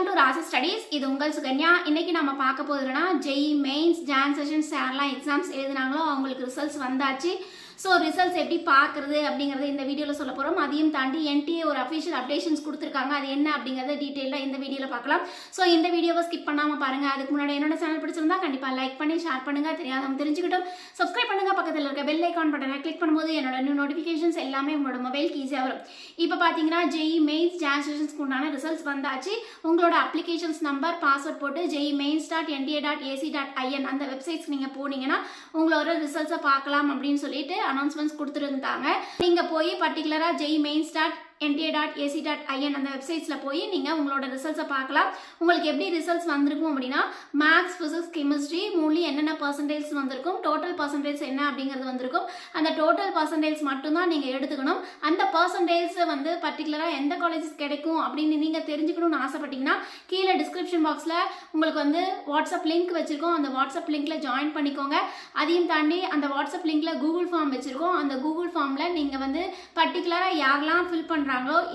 Welcome to ராசி studies. இது உங்கள் சுகன்யா. இன்னைக்கு நம்ம பார்க்க போதுன்னா ஜெய் மெயின்ஸ் ஜான் செஷன்ஸ் யாரெல்லாம் எக்ஸாம்ஸ் எழுதினாங்களோ அவங்களுக்கு ரிசல்ட்ஸ் வந்தாச்சு. ஸோ ரிசல்ட்ஸ் எப்படி பார்க்குறது அப்படிங்கிறத இந்த வீடியோவில் சொல்ல போகிறோம். அதையும் தாண்டி என்டிஏ ஒரு அஃபிஷியல் அப்டேஷன்ஸ் கொடுத்துருக்காங்க. அது என்ன அப்படிங்கிறத டீட்டெயிலாக இந்த வீடியோவில் பார்க்கலாம். ஸோ இந்த வீடியோவை ஸ்கிப் பண்ணாமல் பாருங்கள். அதுக்கு முன்னாடி என்னோட சேனல் பிடிச்சிருந்தா கண்டிப்பாக லைக் பண்ணி ஷேர் பண்ணுங்கள். தெரியாதவங்க தெரிஞ்சுக்கிட்டோம். சப்ஸ்கிரைப் பண்ணுங்கள். பக்கத்தில் இருக்க பெல் ஐக்கான் பட்டனை கிளிக் பண்ணும்போது என்னோட நியூ நோட்டிஃபிகேஷன்ஸ் எல்லாமே உங்களோட மொபைலுக்கு ஈஸியாக வரும். இப்போ பார்த்தீங்கன்னா ஜெய் மெயின்ஸ் ஜான் செஷன்ஸ்க்கு உண்டான ரிசல்ட்ஸ் வந்தாச்சு. உங்களோட அப்ளிகேஷன்ஸ் நம்பர் பாஸ்வேர்ட் போட்டு jmains.nta.ac.in அந்த வெப்சைட்ஸ் நீங்கள் போனீங்கன்னா உங்களோட ரிசல்ட்ஸை பார்க்கலாம் அப்படின்னு சொல்லிட்டு அனௌன்ஸ்மெண்ட்ஸ் கொடுத்துருந்தாங்க. நீங்க போய் பர்டிகுலரா jmains.nta.ac.in அந்த வெப்சைட்ஸில் போய் நீங்கள் உங்களோட ரிசல்ட்ஸை பார்க்கலாம். உங்களுக்கு எப்படி ரிசல்ட்ஸ் வந்திருக்கும் அப்படின்னா மேக்ஸ், ஃபிசிக்ஸ், கெமிஸ்ட்ரி மூணுலி என்னென்ன பர்சன்டேஜ் வந்திருக்கும், டோட்டல் பர்சன்டேஜ் என்ன அப்படிங்கிறது வந்திருக்கும். அந்த டோட்டல் பர்சன்டேஜ் மட்டும்தான் நீங்கள் எடுத்துக்கணும். அந்த பர்சன்டேஜ் வந்து பர்டிகுலராக எந்த காலேஜஸ் கிடைக்கும் அப்படின்னு நீங்கள் தெரிஞ்சுக்கணும்னு ஆசைப்பட்டீங்கன்னா கீழே டிஸ்கிரிப்ஷன் பாக்ஸில் உங்களுக்கு வந்து வாட்ஸ்அப் லிங்க் வச்சுருக்கோம். அந்த வாட்ஸ்அப் லிங்க்கில் ஜாயின் பண்ணிக்கோங்க. அதையும் தாண்டி அந்த வாட்ஸ்அப் லிங்க்கில் கூகுள் ஃபார்ம் வச்சுருக்கோம். அந்த கூகுள் ஃபார்மில் நீங்கள் வந்து பர்டிகுலராக யாரெல்லாம் ஃபில் பண்ணுறாங்களோ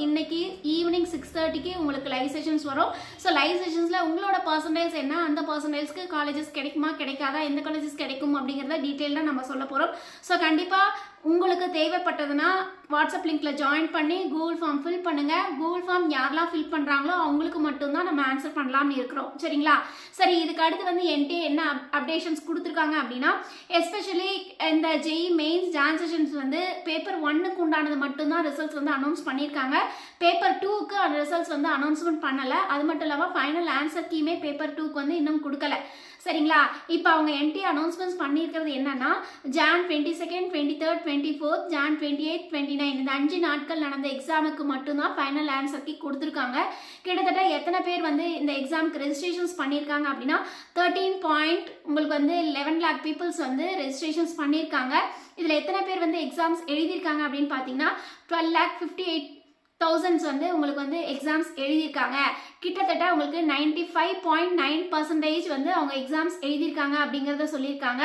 இன்னைக்கு ஈவினிங் 6:30க்கு உங்களுக்கு லைவ் செஷன்ஸ் வரும். ஸோ லைவ் செஷன்ஸில் உங்களோட பர்சன்டேஜ் என்ன, அந்த பர்சன்டேஜ்க்கு காலேஜஸ் கிடைக்குமா கிடைக்காதா, எந்த காலேஜஸ் கிடைக்கும் அப்படிங்கிறத டீட்டெயிலாக நம்ம சொல்ல போகிறோம். ஸோ கண்டிப்பாக உங்களுக்கு தேவைப்பட்டதுன்னா வாட்ஸ்அப் லிங்க்ல ஜாயின் பண்ணி கூகுள் ஃபார்ம் ஃபில் பண்ணுங்க. கூகுள் ஃபார்ம் யாரெல்லாம் ஃபில் பண்றாங்களோ அவங்களுக்கு மட்டும்தான் நம்ம ஆன்சர் பண்ணலாம்னு இருக்கிறோம். சரிங்களா? சரி, இதுக்கு அடுத்து வந்து என்கிட்ட என்ன அப்டேஷன்ஸ் கொடுத்துருக்காங்க அப்படின்னா எஸ்பெஷலி இந்த ஜெய் மெயின்ஸ் ஜான் செஷன்ஸ் வந்து பேப்பர் 1க்கு உண்டானது மட்டும்தான் ரிசல்ட்ஸ் வந்து அனௌன்ஸ் பண்ணியிருக்காங்க. பேப்பர் 2க்கு அந்த ரிசல்ட்ஸ் வந்து அனௌன்ஸ்மெண்ட் பண்ணலை. அது மட்டும் இல்லாமல் ஃபைனல் ஆன்சர் கீமே பேப்பர் 2க்கு வந்து இன்னும் கொடுக்கல. சரிங்களா? இப்போ அவங்க என்டிஏ அனௌன்ஸ்மெண்ட்ஸ் பண்ணியிருக்கிறது என்னன்னா ஜான் 22, 23, 24, ஜான் 28, 29 இந்த 5 நாட்கள் நடந்த எக்ஸாமுக்கு மட்டும்தான் ஃபைனல் ஆன்சர் கீ கொடுத்துருக்காங்க. கிட்டத்தட்ட எத்தனை பேர் வந்து இந்த எக்ஸாமுக்கு ரெஜிஸ்ட்ரேஷன்ஸ் பண்ணியிருக்காங்க அப்படின்னா 13 உங்களுக்கு வந்து 11 lakh பீப்புள்ஸ் வந்து ரெஜிஸ்ட்ரேஷன்ஸ் பண்ணியிருக்காங்க. இதில் எத்தனை பேர் வந்து எக்ஸாம்ஸ் எழுதியிருக்காங்க அப்படின்னு பார்த்தீங்கன்னா 12,58,000 வந்து உங்களுக்கு வந்து எக்ஸாம்ஸ் எழுதியிருக்காங்க. கிட்டத்தட்ட உங்களுக்கு 95.9% வந்து அவங்க எக்ஸாம்ஸ் எழுதியிருக்காங்க அப்படிங்கிறத சொல்லியிருக்காங்க.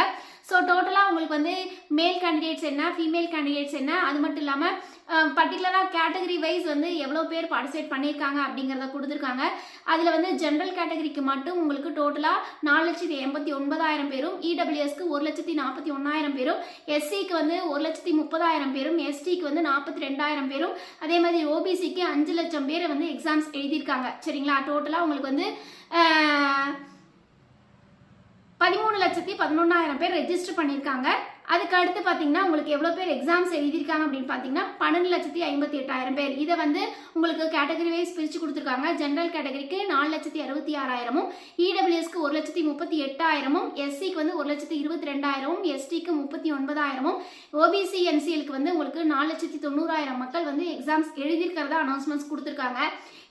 ஸோ டோட்டலாக உங்களுக்கு வந்து மேல் கேண்டிடேட்ஸ் என்ன, ஃபீமேல் கேண்டிடேட்ஸ் என்ன, அது மட்டும் இல்லாமல் பர்டிகுலராக கேட்டகரி வைஸ் வந்து எவ்வளோ பேர் பார்ட்டிசிபேட் பண்ணியிருக்காங்க அப்படிங்கிறத கொடுத்துருக்காங்க. அதில் வந்து ஜென்ரல் கேட்டகரிக்கு மட்டும் உங்களுக்கு டோட்டலாக 4,89,000 பேரும், இடபிள்யூஎஸ்க்கு 1,41,000 பேரும், எஸ்சிக்கு வந்து 1,30,000 பேரும், எஸ்டிக்கு வந்து 42,000 பேரும், அதே மாதிரி ஓபிசிக்கு 5 லட்சம் பேரை வந்து எக்ஸாம்ஸ் எழுதியிருக்காங்க. சரிங்களா? டோட்டலாக உங்களுக்கு வந்து 13,11,000 பேர் ரெஜிஸ்டர் பண்ணியிருக்காங்க. அதுக்கு அடுத்து பார்த்தீங்கன்னா உங்களுக்கு எவ்வளோ பேர் எக்ஸாம்ஸ் எழுதியிருக்காங்க அப்படின்னு பார்த்தீங்கன்னா 12,58,000 பேர். இதை வந்து உங்களுக்கு கேட்டகரி வைஸ் பிரித்து கொடுத்துருக்காங்க. ஜென்ரல் கேட்டகரிக்கு 4,66,000, இடபிள்யூஎஸ்க்கு 1,38,000, எஸ்சிக்கு வந்து 1,22,000, எஸ்டிக்கு 39,000, ஓபிசி என்சிஎலுக்கு வந்து உங்களுக்கு 4,90,000 மக்கள் வந்து எக்ஸாம்ஸ் எழுதியிருக்கிறதா அனௌன்ஸ்மெண்ட்ஸ் கொடுத்துருக்காங்க.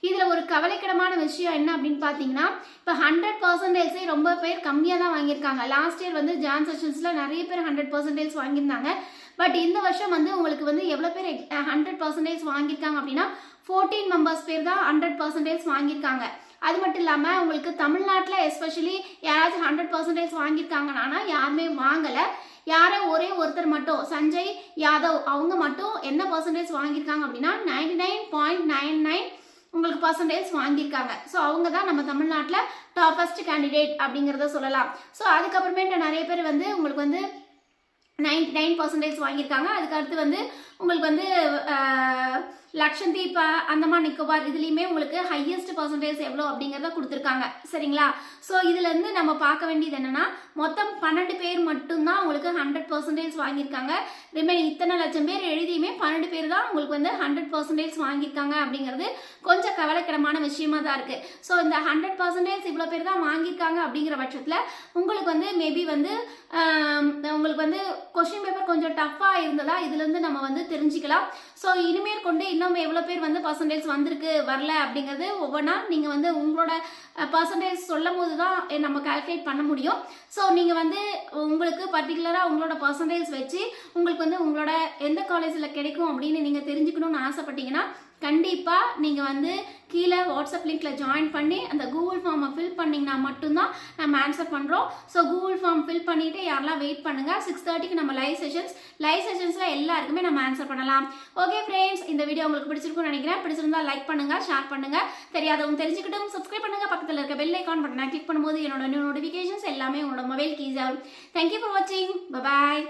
இதில் ஒரு கவலைக்கிடமான விஷயம் என்ன அப்படின்னு பார்த்தீங்கன்னா இப்போ 100% ரொம்ப பேர் கம்மியாக தான் வாங்கியிருக்காங்க. லாஸ்ட் இயர் வந்து ஜான் செஷன்ஸில் நிறைய பேர் 100% வாங்கியிருந்தாங்க. பட் இந்த வருஷம் வந்து உங்களுக்கு வந்து எவ்வளோ பேர் 100% வாங்கியிருக்காங்க அப்படின்னா 14 மெம்பர்ஸ் பேர் தான் 100% வாங்கியிருக்காங்க. அது மட்டும் இல்லாமல் உங்களுக்கு தமிழ்நாட்டில் எஸ்பெஷலி யாராச்சும் 100% வாங்கியிருக்காங்கன்னா யாருமே வாங்கலை. யாரோ ஒரே ஒருத்தர் மட்டும் சஞ்சய் யாதவ் அவங்க மட்டும் என்ன பர்சன்டேஜ் வாங்கியிருக்காங்க அப்படின்னா 99.99 உங்களுக்கு பர்சன்டேஜ் வாங்கியிருக்காங்க. ஸோ அவங்க தான் நம்ம தமிழ்நாட்டில் டாப்பஸ்ட் கேண்டிடேட் அப்படிங்கிறத சொல்லலாம். ஸோ அதுக்கப்புறமேட்டு நிறைய பேர் வந்து உங்களுக்கு வந்து 99% வாங்கியிருக்காங்க. அதுக்கு அடுத்து வந்து உங்களுக்கு வந்து லக்ஷந்தீப், அந்தமான் நிக்கோபார் இதுலேயுமே உங்களுக்கு ஹையஸ்ட் பர்சன்டேஜ் எவ்வளோ அப்படிங்கிறத கொடுத்துருக்காங்க. சரிங்களா? ஸோ இதுலேருந்து நம்ம பார்க்க வேண்டியது என்னென்னா மொத்தம் 12 பேர் மட்டும்தான் உங்களுக்கு 100% வாங்கியிருக்காங்க. ரிமைனிங் இத்தனை லட்சம் பேர் எழுதியுமே 12 பேர் தான் உங்களுக்கு வந்து 100% வாங்கியிருக்காங்க அப்படிங்கிறது கொஞ்சம் கவலைக்கிடமான விஷயமா தான் இருக்குது. ஸோ இந்த 100% இவ்வளோ பேர் தான் வாங்கியிருக்காங்க அப்படிங்கிற பட்சத்தில் உங்களுக்கு வந்து மேபி வந்து உங்களுக்கு வந்து கொஸ்டின் பேப்பர் கொஞ்சம் டஃப்பாக இருந்ததா இதுலேருந்து நம்ம வந்து தெரிஞ்சுக்கலாம். ஸோ இனிமேல் கொண்டு இன்னும் எவ்வளோ பேர் வந்து பர்சன்டேஜ் வந்திருக்கு வரல அப்படிங்கிறது ஒவ்வொன்றா நீங்கள் வந்து உங்களோட பர்சன்டேஜ் சொல்லும் போது தான் நம்ம கால்குலேட் பண்ண முடியும். ஸோ நீங்கள் வந்து உங்களுக்கு பர்டிகுலராக உங்களோட பர்சன்டேஜ் வச்சு உங்களுக்கு வந்து உங்களோட எந்த காலேஜில் கிடைக்கும் அப்படின்னு நீங்கள் தெரிஞ்சுக்கணும்னு ஆசைப்பட்டீங்கன்னா கண்டிப்பாக நீங்கள் வந்து கீழே வாட்ஸ்அப் லிங்க்கில் ஜாயின் பண்ணி அந்த கூகுள் ஃபார்மை ஃபில் பண்ணிங்கன்னா மட்டும்தான் நம்ம ஆன்சர் பண்ணுறோம். ஸோ கூகுள் ஃபார்ம் ஃபில் பண்ணிவிட்டு யாரெல்லாம் வெயிட் பண்ணுங்கள். 6:30க்கு நம்ம லைவ் செஷன்ஸில் எல்லாருக்குமே நம்ம ஆன்சர் பண்ணலாம். ஓகே ஃப்ரெண்ட்ஸ், இந்த வீடியோ உங்களுக்கு பிடிச்சிருக்கும்னு நினைக்கிறேன். பிடிச்சிருந்தா லைக் பண்ணுங்கள், ஷேர் பண்ணுங்கள். தெரியாதவங்க தெரிஞ்சுக்கிட்டும் சப்ஸ்கிரைப் பண்ணுங்கள். பக்கத்தில் இருக்க பெல் ஐக்கான் பட்டனை கிளிக் பண்ணும்போது என்னோட நியூ நோட்டிஃபிகேஷன்ஸ் எல்லாமே உங்களோட மொபைல் கீஸ் ஆகும். தேங்க்யூ ஃபார் வாட்சிங். பாய்.